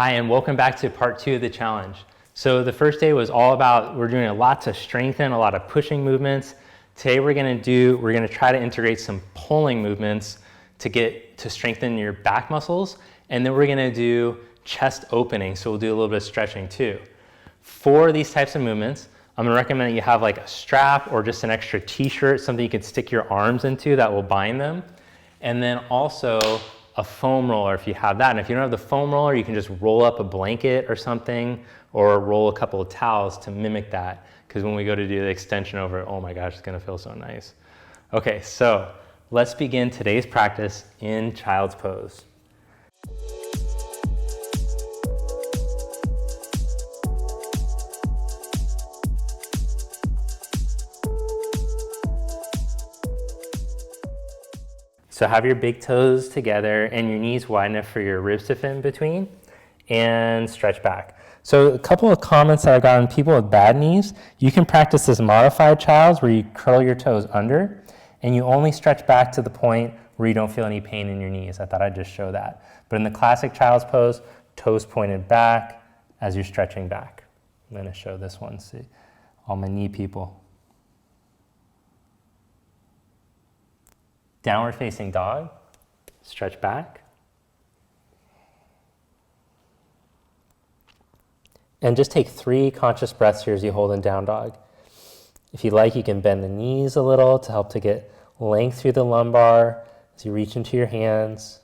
Hi, and welcome back to part 2 of the challenge. So the first day was all about, we're doing a lot to strengthen, a lot of pushing movements. Today we're gonna try to integrate some pulling movements to strengthen your back muscles. And then we're gonna do chest opening. So we'll do a little bit of stretching too. For these types of movements, I'm gonna recommend that you have like a strap or just an extra t-shirt, something you can stick your arms into that will bind them. And then also a foam roller if you have that. And if you don't have the foam roller, you can just roll up a blanket or something, or roll a couple of towels to mimic that. Because when we go to do the extension over it, oh my gosh, it's gonna feel so nice. Okay, so let's begin today's practice in child's pose. So have your big toes together and your knees wide enough for your ribs to fit in between, and stretch back. So a couple of comments that I've gotten, people with bad knees, you can practice this modified child's where you curl your toes under and you only stretch back to the point where you don't feel any pain in your knees. I thought I'd just show that. But in the classic child's pose, toes pointed back as you're stretching back. I'm gonna show this one, see, all my knee people. Downward facing dog, stretch back. And just take 3 conscious breaths here as you hold in down dog. If you like, you can bend the knees a little to help to get length through the lumbar as you reach into your hands.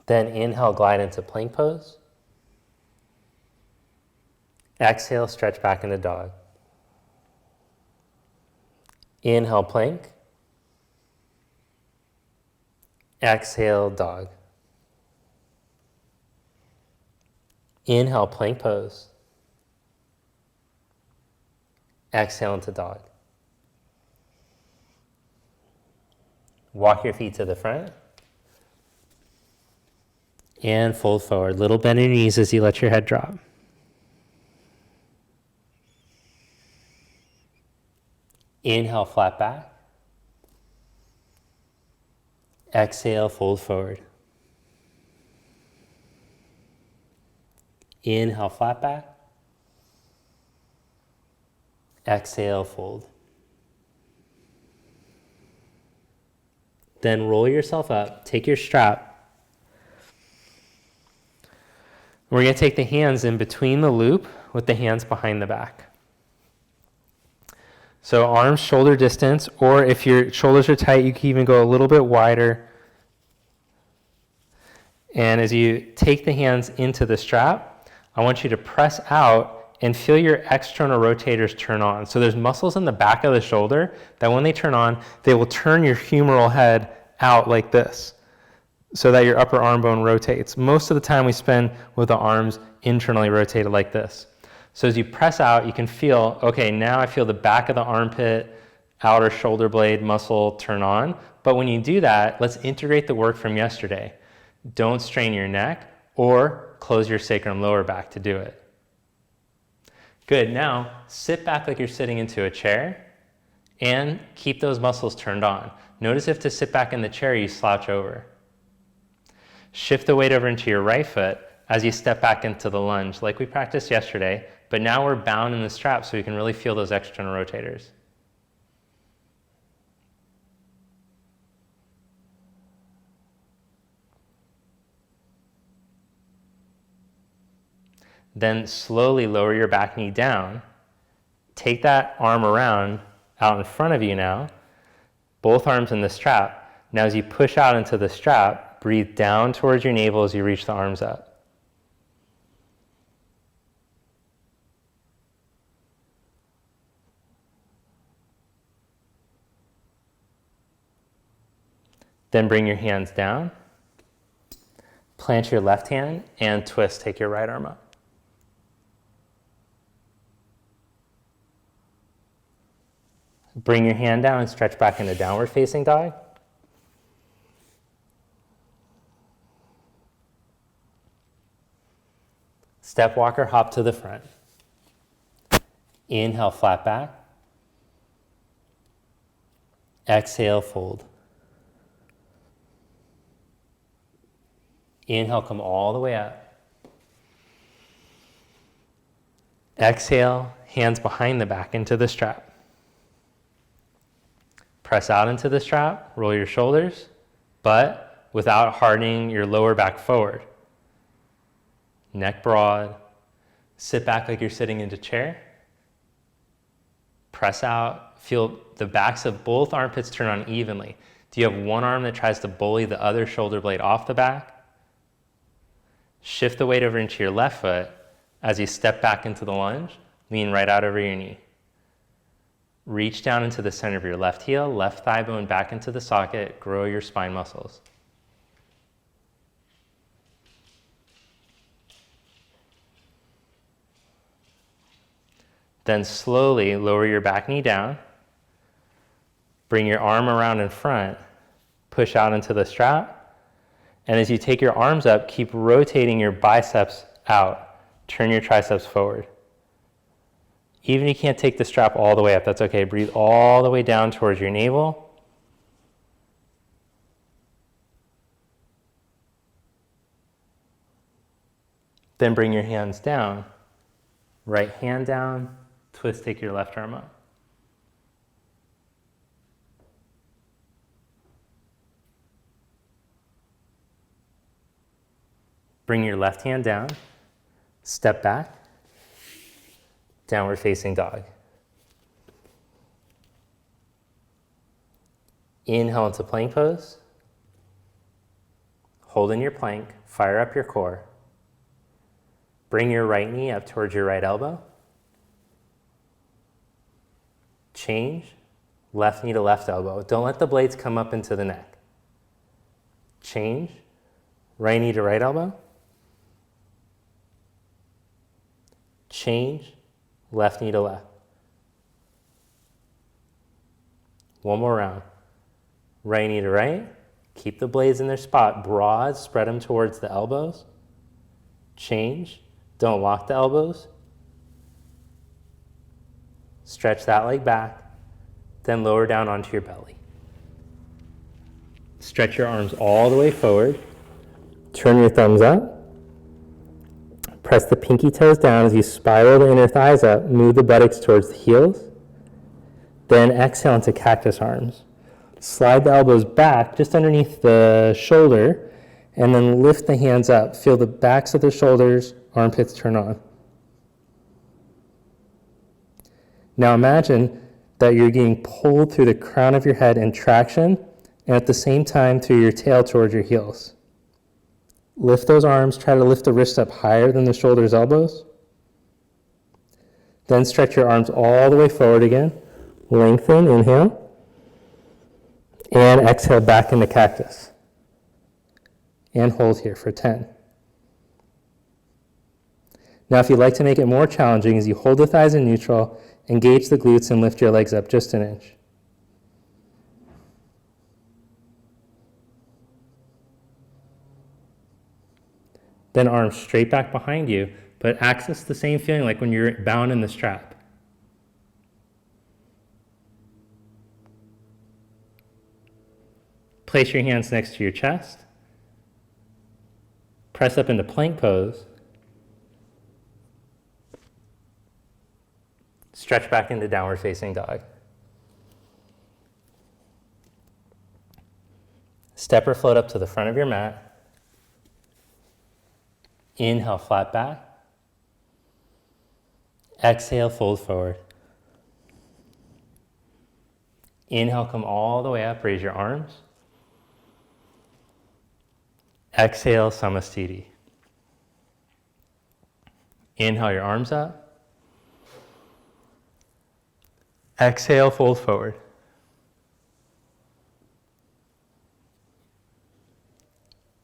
Then inhale, glide into plank pose. Exhale, stretch back into dog. Inhale, plank. Exhale, dog. Inhale, plank pose. Exhale into dog. Walk your feet to the front. And fold forward. Little bend in your knees as you let your head drop. Inhale, flat back. Exhale, fold forward. Inhale, flat back. Exhale, fold. Then roll yourself up, take your strap. We're going to take the hands in between the loop with the hands behind the back. So arms shoulder distance, or if your shoulders are tight, you can even go a little bit wider. And as you take the hands into the strap, I want you to press out and feel your external rotators turn on. So there's muscles in the back of the shoulder that when they turn on, they will turn your humeral head out like this, so that your upper arm bone rotates. Most of the time we spend with the arms internally rotated like this. So as you press out, you can feel, okay, now I feel the back of the armpit, outer shoulder blade muscle turn on. But when you do that, let's integrate the work from yesterday. Don't strain your neck or close your sacrum lower back to do it. Good, now sit back like you're sitting into a chair and keep those muscles turned on. Notice if to sit back in the chair, you slouch over. Shift the weight over into your right foot as you step back into the lunge like we practiced yesterday, but now we're bound in the strap so we can really feel those external rotators. Then slowly lower your back knee down. Take that arm around out in front of you now, both arms in the strap. Now as you push out into the strap, breathe down towards your navel as you reach the arms up. Then bring your hands down, plant your left hand, and twist, take your right arm up. Bring your hand down and stretch back into downward facing dog. Step walker, hop to the front. Inhale, flat back. Exhale, fold. Inhale, come all the way up. Exhale, hands behind the back into the strap. Press out into the strap, roll your shoulders, but without hardening your lower back forward. Neck broad. Sit back like you're sitting in a chair. Press out. Feel the backs of both armpits turn on evenly. Do you have one arm that tries to bully the other shoulder blade off the back? Shift the weight over into your left foot. As you step back into the lunge, lean right out over your knee. Reach down into the center of your left heel, left thigh bone back into the socket, grow your spine muscles. Then slowly lower your back knee down. Bring your arm around in front, push out into the strap. And as you take your arms up, keep rotating your biceps out. Turn your triceps forward. Even if you can't take the strap all the way up, that's okay. Breathe all the way down towards your navel. Then bring your hands down. Right hand down. Twist, take your left arm up. Bring your left hand down. Step back. Downward facing dog. Inhale into plank pose. Hold in your plank. Fire up your core. Bring your right knee up towards your right elbow. Change. Left knee to left elbow. Don't let the blades come up into the neck. Change. Right knee to right elbow. Change. Left knee to left. One more round. Right knee to right. Keep the blades in their spot. Broad, spread them towards the elbows. Change. Don't lock the elbows. Stretch that leg back. Then lower down onto your belly. Stretch your arms all the way forward. Turn your thumbs up. Press the pinky toes down as you spiral the inner thighs up. Move the buttocks towards the heels. Then exhale into cactus arms. Slide the elbows back just underneath the shoulder and then lift the hands up. Feel the backs of the shoulders, armpits turn on. Now imagine that you're getting pulled through the crown of your head in traction and at the same time through your tail towards your heels. Lift those arms, try to lift the wrists up higher than the shoulders, elbows. Then stretch your arms all the way forward again. Lengthen, inhale. And exhale back into cactus. And hold here for 10. Now if you'd like to make it more challenging, as you hold the thighs in neutral, engage the glutes and lift your legs up just an inch. Then arms straight back behind you, but access the same feeling like when you're bound in the strap. Place your hands next to your chest. Press up into plank pose. Stretch back into downward facing dog. Step or float up to the front of your mat. Inhale, flat back. Exhale, fold forward. Inhale, come all the way up, raise your arms. Exhale, Samasthiti. Inhale your arms up. Exhale, fold forward.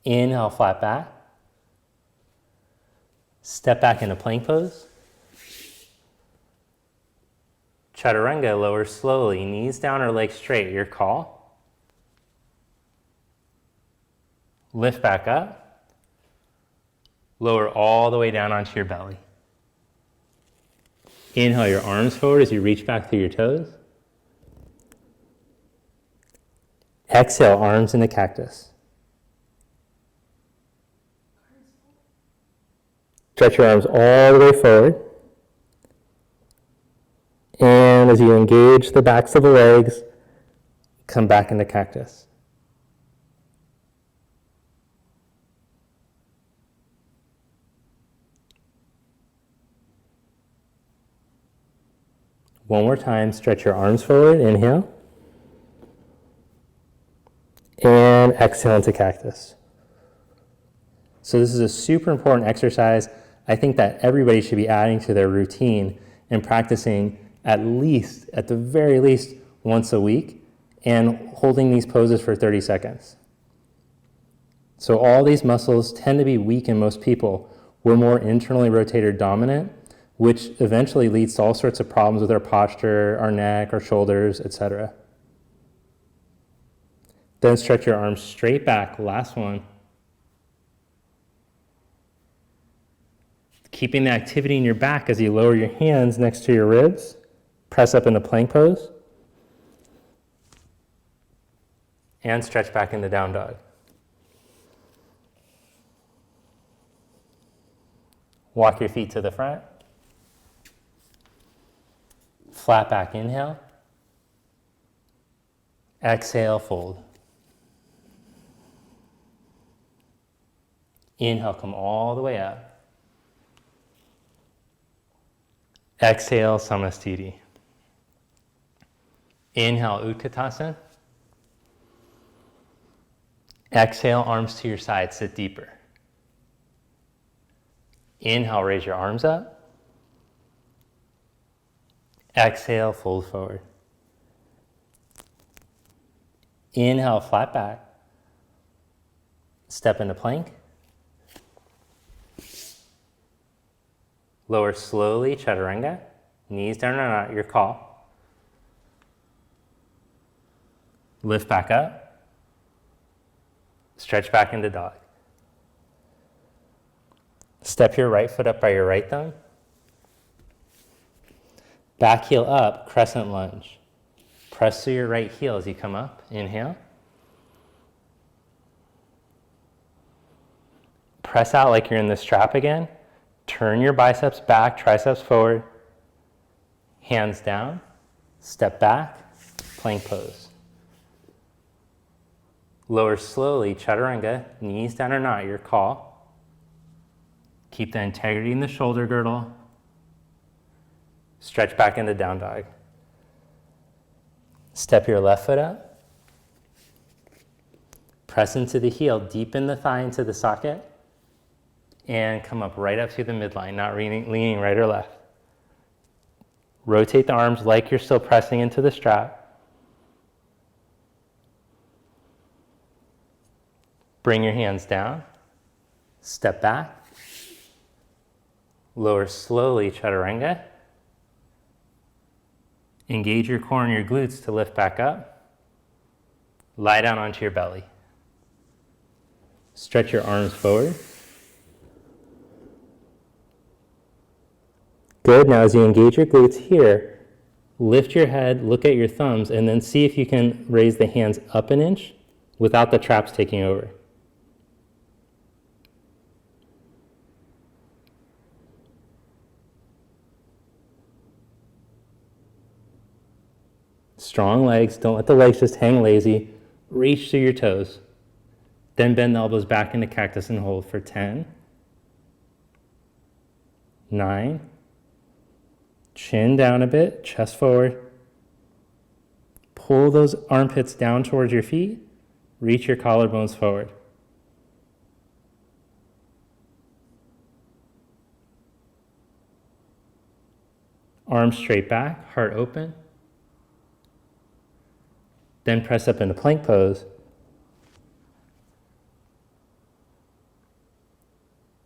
Inhale, flat back. Step back into plank pose. Chaturanga, lower slowly, knees down or legs straight, your call. Lift back up. Lower all the way down onto your belly. Inhale your arms forward as you reach back through your toes. Exhale, arms into cactus. Stretch your arms all the way forward. And as you engage the backs of the legs, come back into cactus. One more time, stretch your arms forward, inhale. And exhale into cactus. So this is a super important exercise. I think that everybody should be adding to their routine and practicing at the very least, once a week, and holding these poses for 30 seconds. So all these muscles tend to be weak in most people. We're more internally rotator dominant, which eventually leads to all sorts of problems with our posture, our neck, our shoulders, etc. Then stretch your arms straight back, last one. Keeping the activity in your back as you lower your hands next to your ribs. Press up into plank pose. And stretch back into down dog. Walk your feet to the front. Flat back inhale. Exhale, fold. Inhale, come all the way up. Exhale, Samastiti. Inhale, Utkatasana. Exhale, arms to your side, sit deeper. Inhale, raise your arms up. Exhale, fold forward. Inhale, flat back. Step into plank. Lower slowly, chaturanga. Knees down or not, your call. Lift back up. Stretch back into dog. Step your right foot up by your right thumb. Back heel up, crescent lunge. Press through your right heel as you come up. Inhale. Press out like you're in the strap again. Turn your biceps back, triceps forward. Hands down. Step back. Plank pose. Lower slowly, chaturanga. Knees down or not, your call. Keep the integrity in the shoulder girdle. Stretch back into down dog. Step your left foot up. Press into the heel, deepen the thigh into the socket, and come up right up to the midline, not leaning right or left. Rotate the arms like you're still pressing into the strap. Bring your hands down. Step back. Lower slowly, chaturanga. Engage your core and your glutes to lift back up. Lie down onto your belly. Stretch your arms forward. Good. Now as you engage your glutes here, lift your head, look at your thumbs, and then see if you can raise the hands up an inch without the traps taking over. Strong legs. Don't let the legs just hang lazy. Reach through your toes. Then bend the elbows back into cactus and hold for 10, 9, chin down a bit, chest forward. Pull those armpits down towards your feet. Reach your collarbones forward. Arms straight back, heart open. Then press up into plank pose.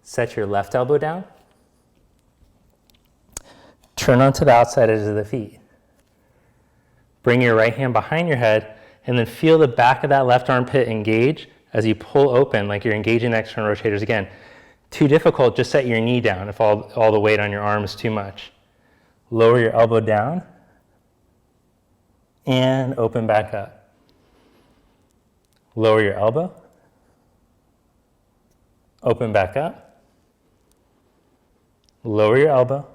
Set your left elbow down. Turn onto the outside edge of the feet. Bring your right hand behind your head and then feel the back of that left armpit engage as you pull open like you're engaging the external rotators again. Too difficult, just set your knee down if all the weight on your arm is too much. Lower your elbow down and open back up. Lower your elbow. Open back up. Lower your elbow.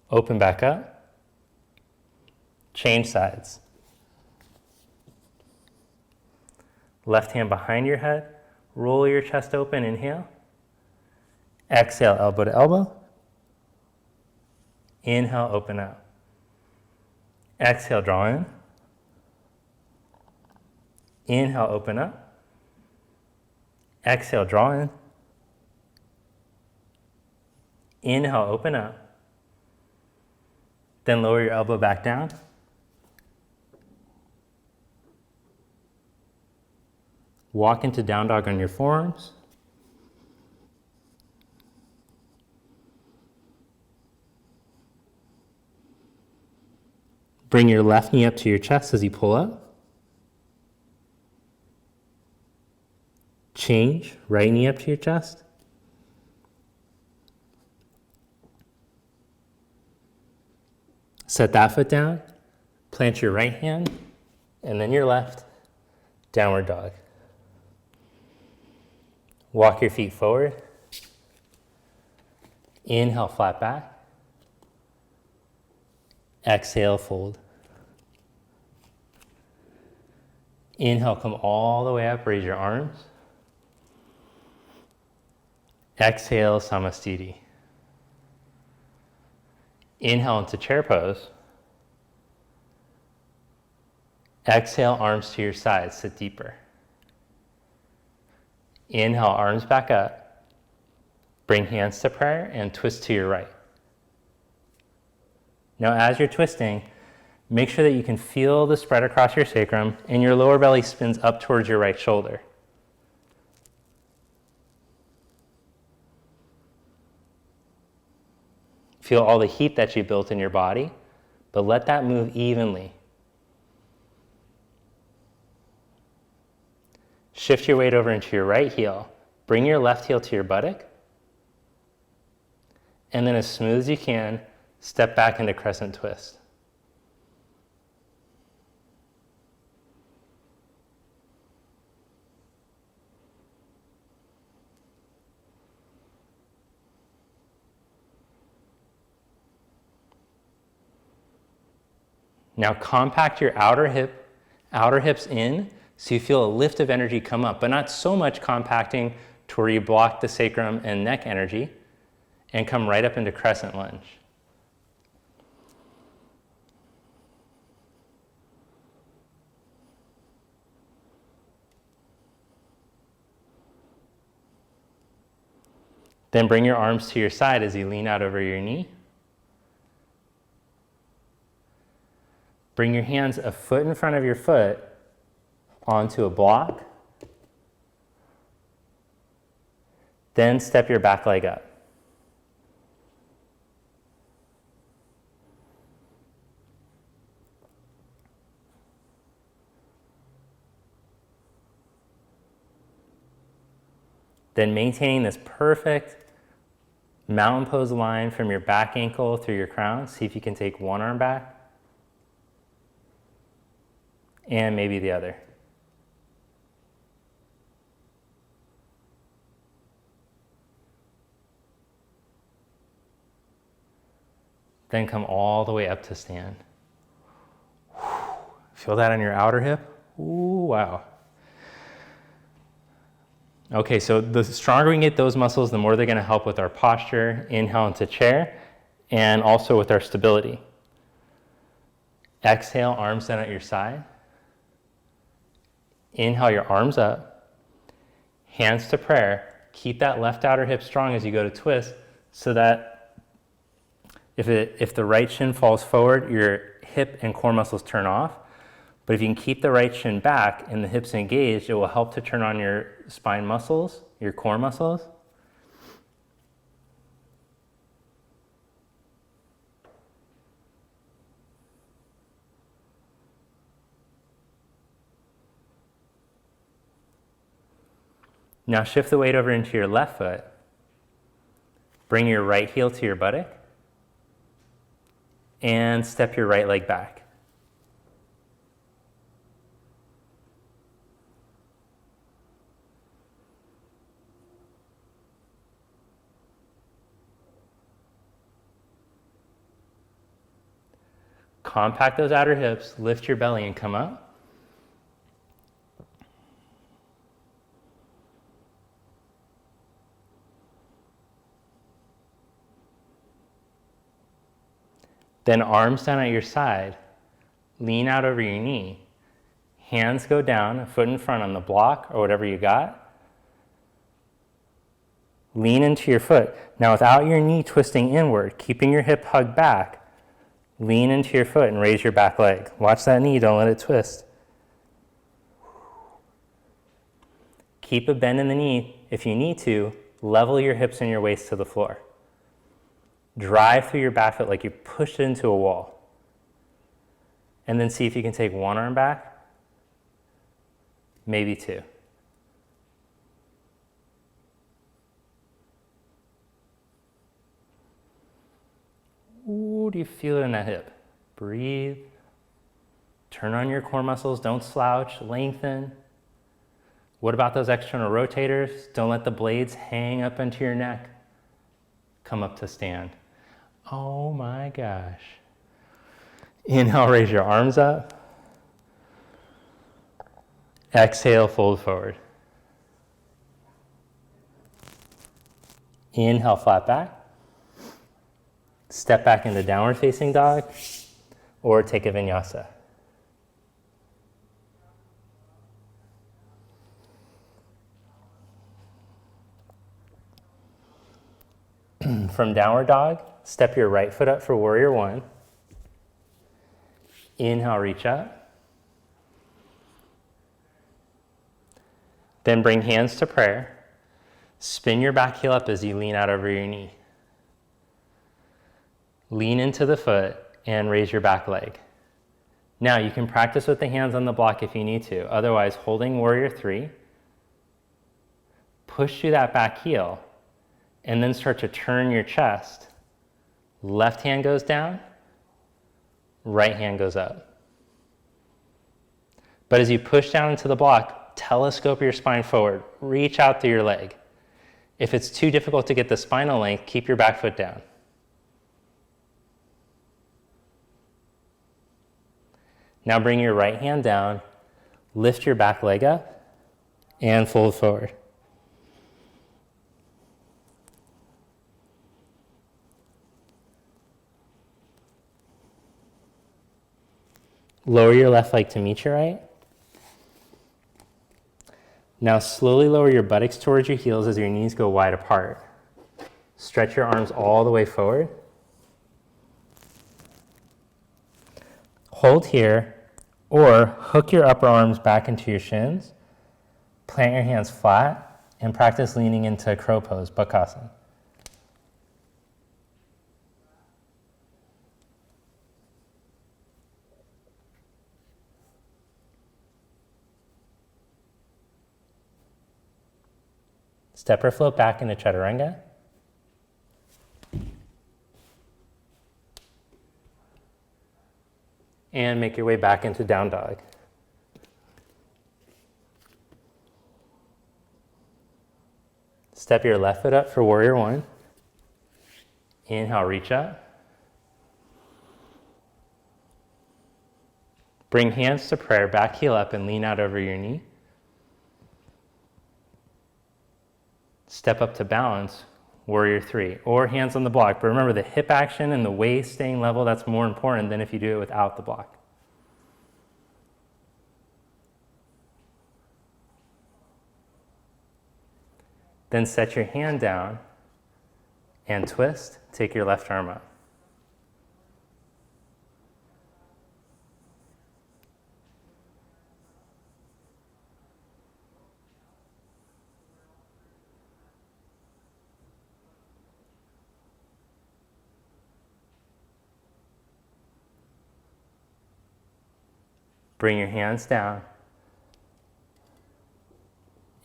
Open back up. Change sides. Left hand behind your head. Roll your chest open. Inhale. Exhale, elbow to elbow. Inhale, open up. Exhale, draw in. Inhale, open up. Exhale, draw in. Inhale, open up. Then lower your elbow back down. Walk into down dog on your forearms. Bring your left knee up to your chest as you pull up. Change, right knee up to your chest. Set that foot down. Plant your right hand and then your left. Downward dog. Walk your feet forward. Inhale, flat back. Exhale, fold. Inhale, come all the way up, raise your arms. Exhale, Samasthiti. Inhale into chair pose. Exhale, arms to your sides, sit deeper. Inhale, arms back up. Bring hands to prayer and twist to your right. Now as you're twisting, make sure that you can feel the spread across your sacrum and your lower belly spins up towards your right shoulder. Feel all the heat that you built in your body, but let that move evenly. Shift your weight over into your right heel. Bring your left heel to your buttock. And then as smooth as you can, step back into crescent twist. Now compact your outer hips in so you feel a lift of energy come up, but not so much compacting to where you block the sacrum and neck energy, and come right up into crescent lunge. Then bring your arms to your side as you lean out over your knee. Bring your hands a foot in front of your foot onto a block. Then step your back leg up. Then maintaining this perfect mountain pose line from your back ankle through your crown. See if you can take one arm back. And maybe the other. Then come all the way up to stand. Feel that on your outer hip? Ooh, wow. Okay, so the stronger we can get those muscles, the more they're going to help with our posture, inhale into chair, and also with our stability. Exhale, arms down at your side. Inhale your arms up, hands to prayer. Keep that left outer hip strong as you go to twist so that if the right shin falls forward, your hip and core muscles turn off. But if you can keep the right shin back and the hips engaged, it will help to turn on your spine muscles, your core muscles. Now shift the weight over into your left foot. Bring your right heel to your buttock. And step your right leg back. compact those outer hips, lift your belly and come up. Then arms down at your side, lean out over your knee. Hands go down, a foot in front on the block or whatever you got. Lean into your foot. Now without your knee twisting inward, keeping your hip hugged back, lean into your foot and raise your back leg. Watch that knee, don't let it twist. Keep a bend in the knee. If you need to, level your hips and your waist to the floor. Drive through your back foot like you pushed it into a wall. And then see if you can take one arm back, maybe two. Ooh, do you feel it in that hip? Breathe. Turn on your core muscles, don't slouch, lengthen. What about those external rotators? Don't let the blades hang up into your neck. Come up to stand. Oh my gosh. Inhale, raise your arms up. Exhale, fold forward. Inhale, flat back. Step back into downward facing dog or take a vinyasa. From downward dog, step your right foot up for warrior one. Inhale, reach up. Then bring hands to prayer. Spin your back heel up as you lean out over your knee. Lean into the foot and raise your back leg. Now you can practice with the hands on the block if you need to. Otherwise, holding warrior three, push through that back heel, and then start to turn your chest. Left hand goes down, right hand goes up. But as you push down into the block, telescope your spine forward. Reach out through your leg. If it's too difficult to get the spinal length, keep your back foot down. Now bring your right hand down, lift your back leg up, and fold forward. Lower your left leg to meet your right. Now slowly lower your buttocks towards your heels as your knees go wide apart. Stretch your arms all the way forward. Hold here, or hook your upper arms back into your shins. Plant your hands flat and practice leaning into crow pose, Bakasana. Step or float back into Chaturanga. And make your way back into down dog. Step your left foot up for warrior one. Inhale, reach up. Bring hands to prayer, back heel up and lean out over your knee. Step up to balance, warrior three, or hands on the block. But remember, the hip action and the waist staying level, that's more important than if you do it without the block. Then set your hand down and twist. Take your left arm up. Bring your hands down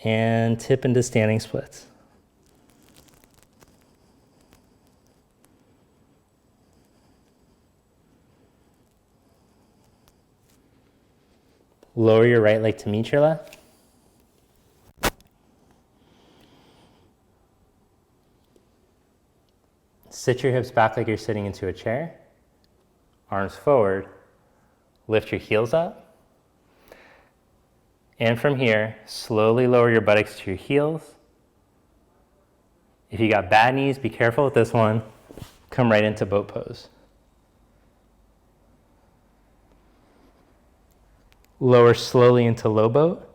and tip into standing splits. Lower your right leg to meet your left. Sit your hips back like you're sitting into a chair. Arms forward. lift your heels up. And from here, slowly lower your buttocks to your heels. If you got bad knees, be careful with this one. Come right into boat pose. Lower slowly into low boat.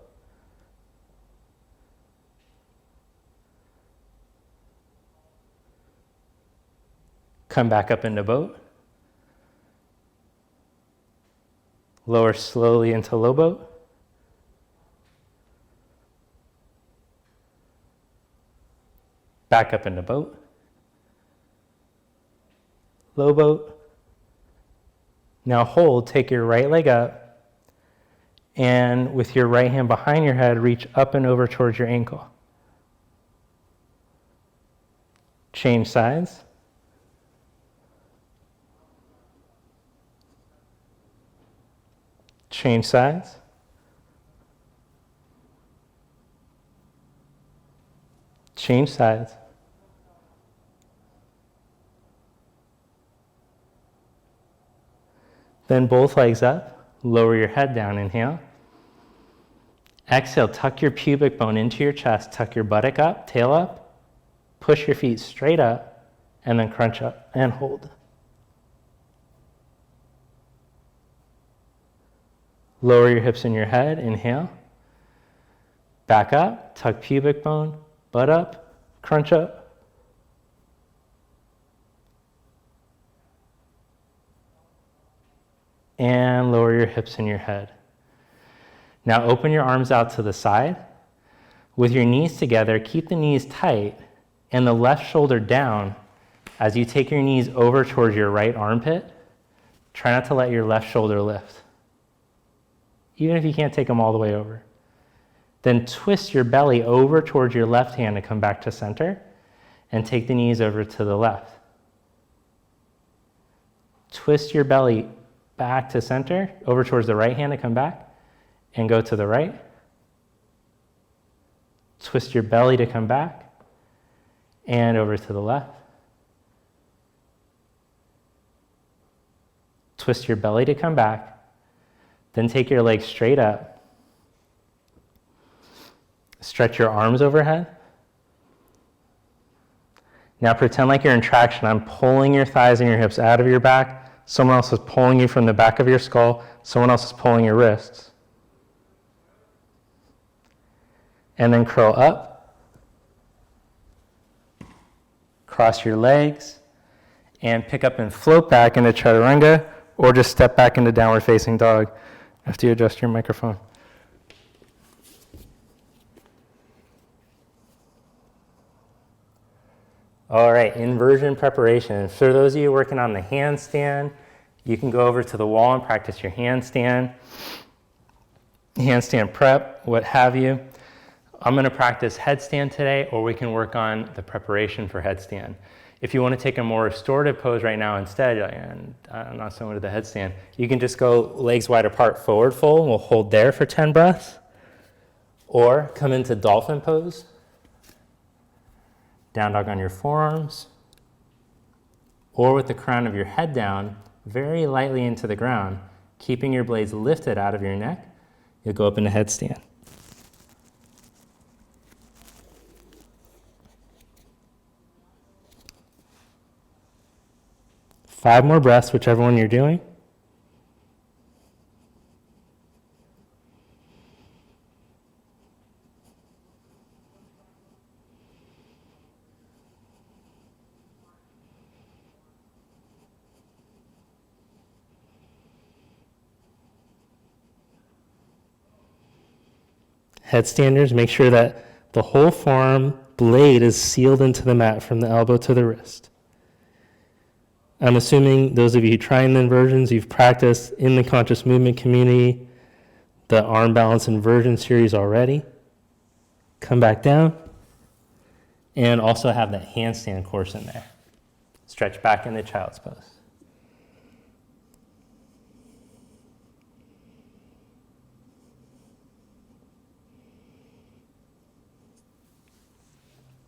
Come back up into boat. Lower slowly into low boat. Back up into boat. Low boat. Now hold, take your right leg up, and with your right hand behind your head, reach up and over towards your ankle. Change sides. Change sides. Change sides. Then both legs up, lower your head down, inhale. Exhale, tuck your pubic bone into your chest, tuck your buttock up, tail up, push your feet straight up, and then crunch up and hold. Lower your hips and your head, inhale. Back up, tuck pubic bone, butt up, crunch up. And lower your hips and your head. Now open your arms out to the side. With your knees together, keep the knees tight and the left shoulder down as you take your knees over towards your right armpit. Try not to let your left shoulder lift, even if you can't take them all the way over. Then twist your belly over towards your left hand to come back to center and take the knees over to the left. Twist your belly back to center, over towards the right hand to come back and go to the right. Twist your belly to come back and over to the left. Twist your belly to come back. Then take your legs straight up. Stretch your arms overhead. Now pretend like you're in traction. I'm pulling your thighs and your hips out of your back. Someone else is pulling you from the back of your skull. Someone else is pulling your wrists. And then curl up. Cross your legs. And pick up and float back into chaturanga, or just step back into downward facing dog after you adjust your microphone. All right, inversion preparation. For those of you working on the handstand, you can go over to the wall and practice your handstand prep, what have you. I'm going to practice headstand today, or we can work on the preparation for headstand. If you want to take a more restorative pose right now instead, and I'm not so into the headstand, you can just go legs wide apart, forward fold, and we'll hold there for 10 breaths. Or come into dolphin pose. Down dog on your forearms, or with the crown of your head down, very lightly into the ground, keeping your blades lifted out of your neck, you'll go up into headstand. Five more breaths, whichever one you're doing. Headstanders, make sure that the whole forearm blade is sealed into the mat from the elbow to the wrist. I'm assuming those of you trying the inversions, you've practiced in the conscious movement community the arm balance inversion series already. Come back down and also have that handstand course in there. Stretch back into child's pose.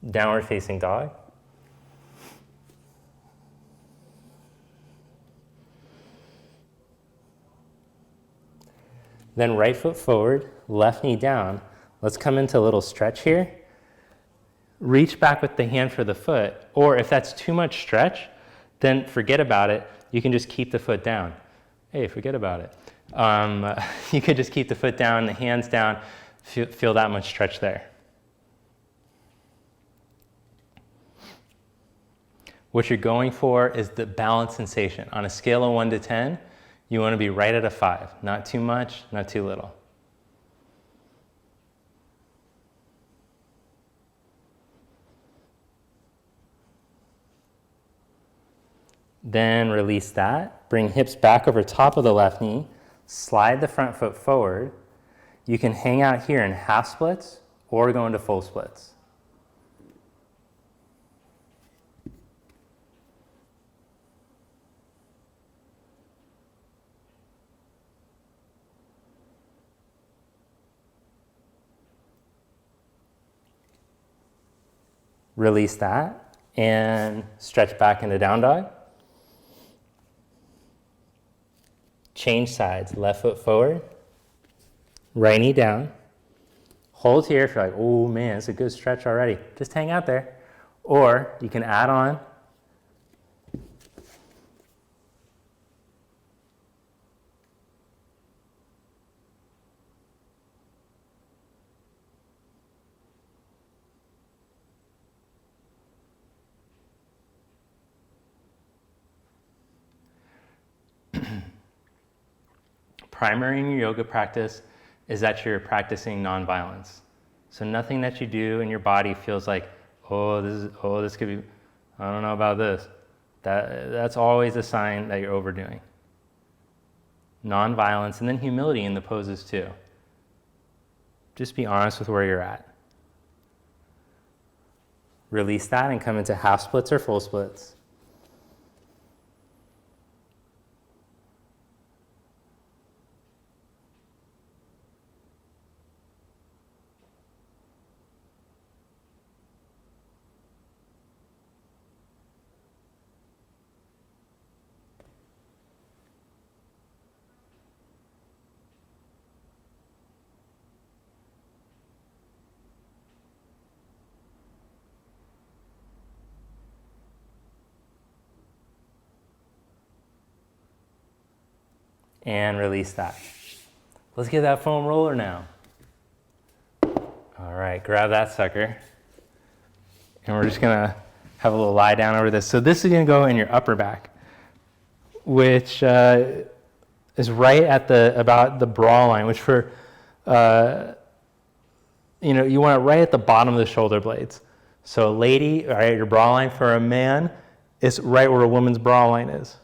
Downward facing dog. Then right foot forward, left knee down. Let's come into a little stretch here. Reach back with the hand for the foot, or if that's too much stretch, then forget about it. You can just keep the foot down. Hey, forget about it. You could just keep the foot down, the hands down, feel that much stretch there. What you're going for is the balance sensation. On a scale of 1 to 10, you want to be right at a 5. Not too much, not too little. Then release that. Bring hips back over top of the left knee. Slide the front foot forward. You can hang out here in half splits or go into full splits. Release that and stretch back into down dog. Change sides, left foot forward, right knee down. Hold here if you're like, oh man, it's a good stretch already. Just hang out there. Or you can add on. Primary in your yoga practice is that you're practicing nonviolence. So nothing that you do in your body feels like, this could be, I don't know about this. That's always a sign that you're overdoing. Nonviolence, and then humility in the poses too. Just be honest with where you're at. Release that and come into half splits or full splits. And release that. Let's get that foam roller now. All right, grab that sucker. And we're just gonna have a little lie down over this. So this is gonna go in your upper back, which is right at about the bra line, which for, you want it right at the bottom of the shoulder blades. So lady, all right, your bra line. For a man, it's right where a woman's bra line is.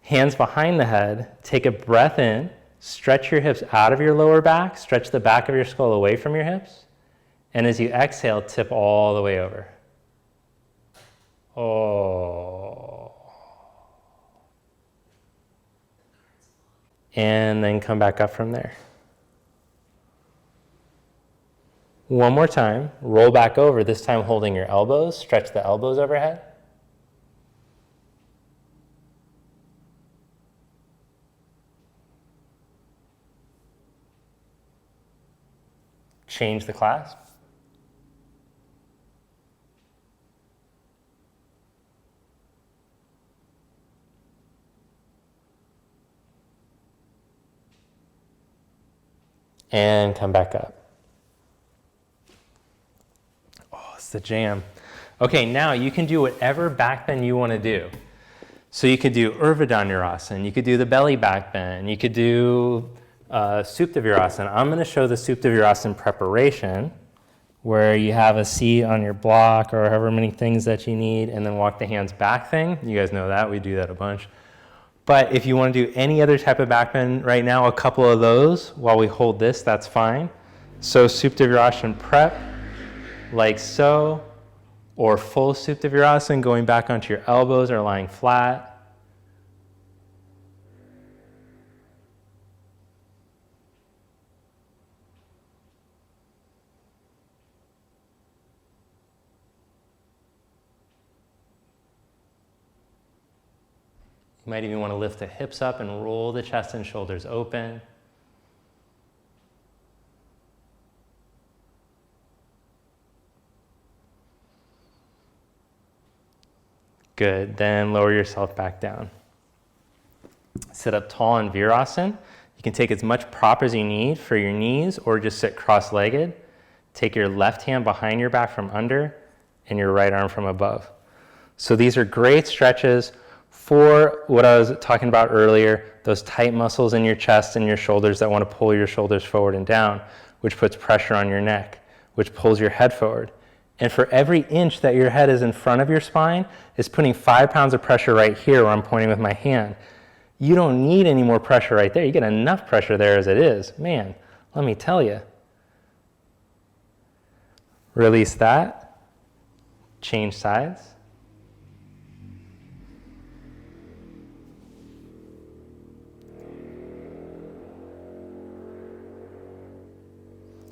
Hands behind the head, take a breath in, stretch your hips out of your lower back, stretch the back of your skull away from your hips, and as you exhale, tip all the way over. Oh. And then come back up from there. One more time, roll back over, this time holding your elbows, stretch the elbows overhead. Change the clasp. And come back up. Oh, it's the jam. Okay, now you can do whatever back bend you want to do. So you could do Urdhva Dhanurasana, you could do the belly back bend, you could do Supta Virasana. I'm going to show the Supta Virasana preparation, where you have a seat on your block or however many things that you need, and then walk the hands back thing. You guys know that, we do that a bunch. But if you want to do any other type of back bend right now, a couple of those while we hold this, that's fine. So Supta Virasana prep, like so, or full Supta Virasana, going back onto your elbows or lying flat. You might even want to lift the hips up and roll the chest and shoulders open. Good. Then lower yourself back down. Sit up tall in Virasana. You can take as much prop as you need for your knees or just sit cross-legged. Take your left hand behind your back from under and your right arm from above. So these are great stretches for what I was talking about earlier, those tight muscles in your chest and your shoulders that want to pull your shoulders forward and down, which puts pressure on your neck, which pulls your head forward. And for every inch that your head is in front of your spine, is putting 5 pounds of pressure right here where I'm pointing with my hand. You don't need any more pressure right there. You get enough pressure there as it is. Man, let me tell you. Release that. Change sides.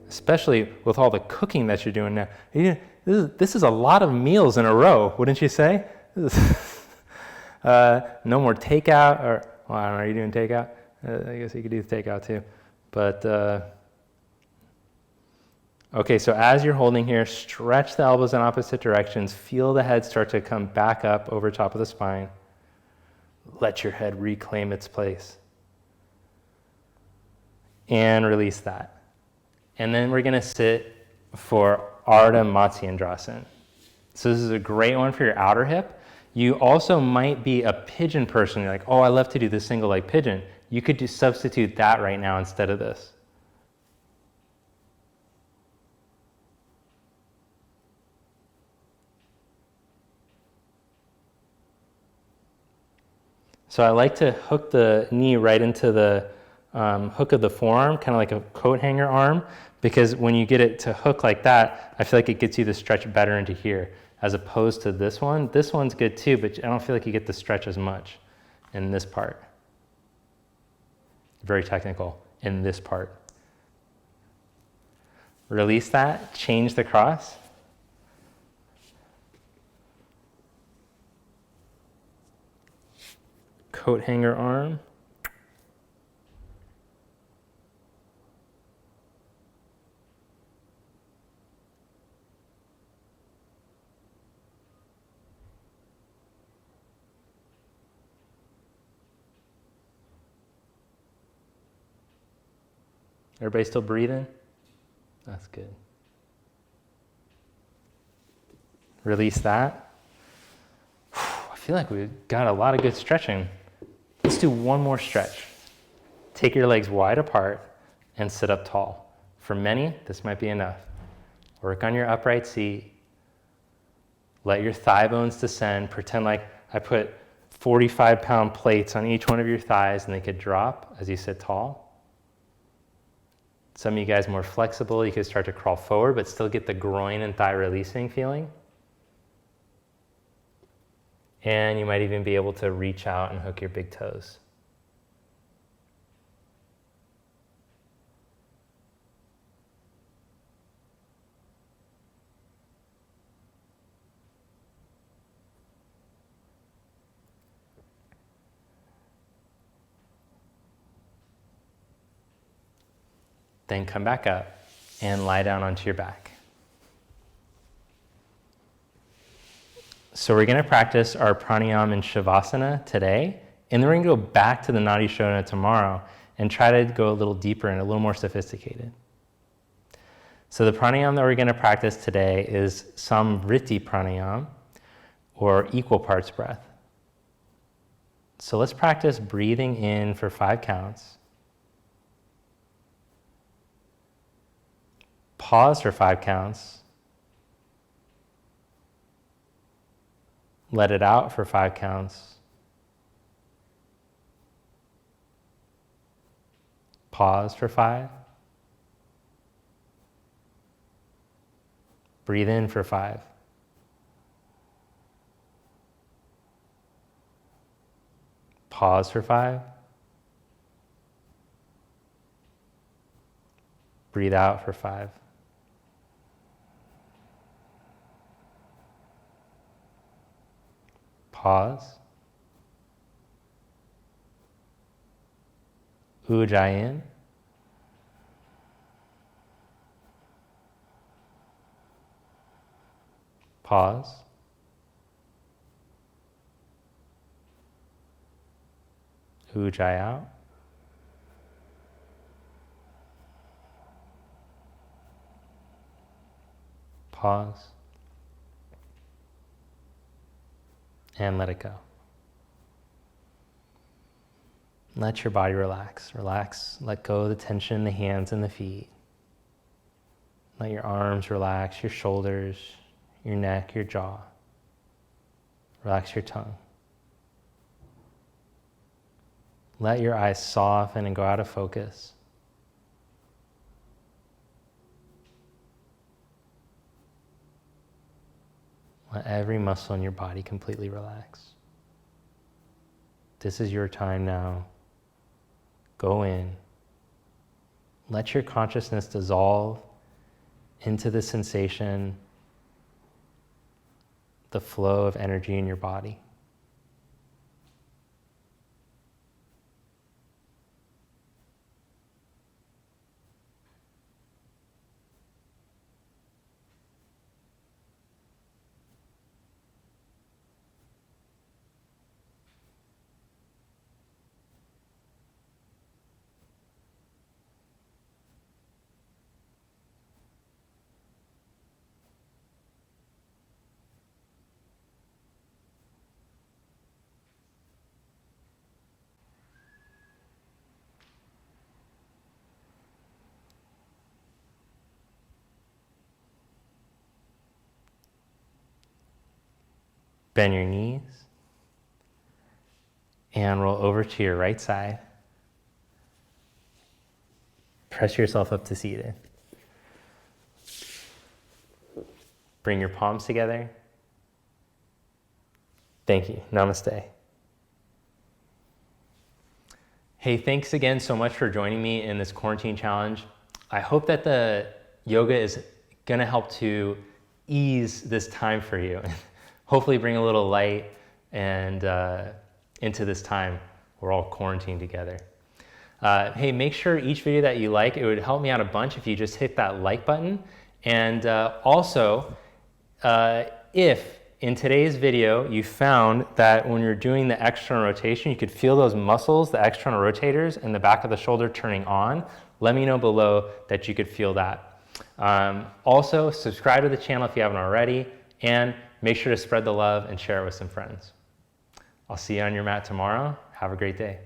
Especially with all the cooking that you're doing now. This is a lot of meals in a row, wouldn't you say? No more takeout, or, well, I don't know, are you doing takeout? I guess you could do the takeout too. But, okay, so as you're holding here, stretch the elbows in opposite directions. Feel the head start to come back up over top of the spine. Let your head reclaim its place. And release that. And then we're going to sit for Ardha Matsyendrasana. So this is a great one for your outer hip. You also might be a pigeon person. You're like, oh, I love to do the single leg pigeon. You could substitute that right now instead of this. So I like to hook the knee right into the hook of the forearm, kind of like a coat hanger arm, because when you get it to hook like that, I feel like it gets you to stretch better into here, as opposed to this one. This one's good too, but I don't feel like you get the stretch as much in this part. Very technical, in this part. Release that, change the cross. Coat hanger arm. Everybody still breathing? That's good. Release that. I feel like we've got a lot of good stretching. Let's do one more stretch. Take your legs wide apart and sit up tall. For many, this might be enough. Work on your upright seat. Let your thigh bones descend. Pretend like I put 45-pound plates on each one of your thighs and they could drop as you sit tall. Some of you guys more flexible, you could start to crawl forward, but still get the groin and thigh releasing feeling. And you might even be able to reach out and hook your big toes. Then come back up and lie down onto your back. So we're going to practice our pranayama and shavasana today, and then we're going to go back to the Nadi Shodhana tomorrow and try to go a little deeper and a little more sophisticated. So the pranayama that we're going to practice today is samvriti pranayama, or equal parts breath. So let's practice breathing in for 5 counts. Pause for 5 counts. Let it out for 5 counts. Pause for 5. Breathe in for 5. Pause for 5. Breathe out for 5. Pause. Ujjayi in. Pause. Ujjayi out. Pause. And let it go. Let your body relax. Relax. Let go of the tension in the hands and the feet. Let your arms relax, your shoulders, your neck, your jaw. Relax your tongue. Let your eyes soften and go out of focus. Let every muscle in your body completely relax. This is your time now. Go in. Let your consciousness dissolve into the sensation, the flow of energy in your body. Bend your knees and roll over to your right side. Press yourself up to seated. Bring your palms together. Thank you. Namaste. Hey, thanks again so much for joining me in this quarantine challenge. I hope that the yoga is going to help to ease this time for you. Hopefully bring a little light and into this time we're all quarantined together. Hey, make sure each video that you like, it would help me out a bunch if you just hit that like button. And also, if in today's video you found that when you're doing the external rotation, you could feel those muscles, the external rotators in the back of the shoulder turning on, let me know below that you could feel that. Also, subscribe to the channel if you haven't already, and make sure to spread the love and share it with some friends. I'll see you on your mat tomorrow. Have a great day.